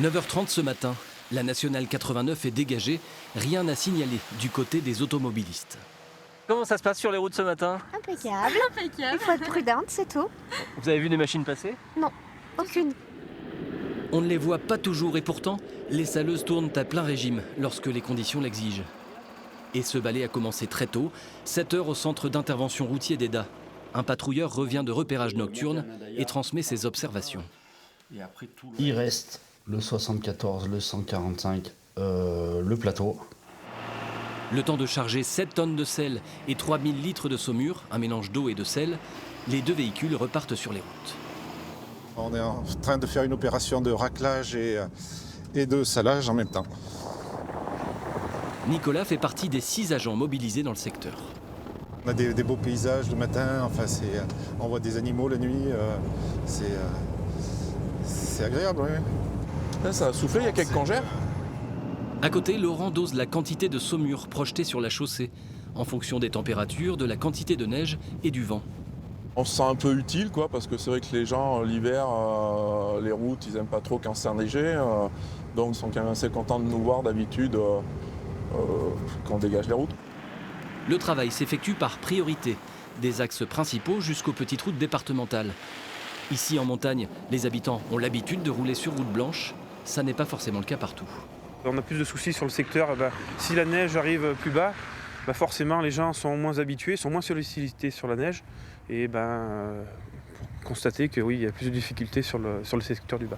9h30 ce matin, la nationale 89 est dégagée, rien à signaler du côté des automobilistes. Comment ça se passe sur les routes ce matin? Impeccable. Il faut être prudente, c'est tout. Vous avez vu des machines passer? Non, aucune. On ne les voit pas toujours et pourtant, les saleuses tournent à plein régime lorsque les conditions l'exigent. Et ce balai a commencé très tôt, 7 heures au centre d'intervention routier d'Eda. Un patrouilleur revient de repérage nocturne et transmet ses observations. Il reste le 74, le 145, le plateau. Le temps de charger 7 tonnes de sel et 3000 litres de saumure, un mélange d'eau et de sel, les deux véhicules repartent sur les routes. On est en train de faire une opération de raclage et de salage en même temps. Nicolas fait partie des 6 agents mobilisés dans le secteur. On a des beaux paysages le matin, enfin on voit des animaux la nuit, c'est agréable. Oui. Là, ça a soufflé, il y a quelques congères. À côté, Laurent dose la quantité de saumure projetée sur la chaussée, en fonction des températures, de la quantité de neige et du vent. On se sent un peu utile, quoi, parce que c'est vrai que les gens, l'hiver, les routes, ils n'aiment pas trop quand c'est enneigé. Donc ils sont quand même assez contents de nous voir d'habitude quand on dégage les routes. Le travail s'effectue par priorité, des axes principaux jusqu'aux petites routes départementales. Ici en montagne, les habitants ont l'habitude de rouler sur route blanche. Ça n'est pas forcément le cas partout. On a plus de soucis sur le secteur. Si la neige arrive plus bas, forcément les gens sont moins habitués, sont moins sollicités sur la neige. Et constater que oui, il y a plus de difficultés sur le secteur du bas.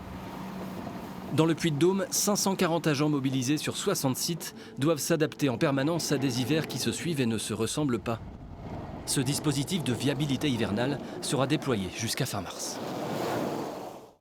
Dans le Puy-de-Dôme, 540 agents mobilisés sur 60 sites doivent s'adapter en permanence à des hivers qui se suivent et ne se ressemblent pas. Ce dispositif de viabilité hivernale sera déployé jusqu'à fin mars.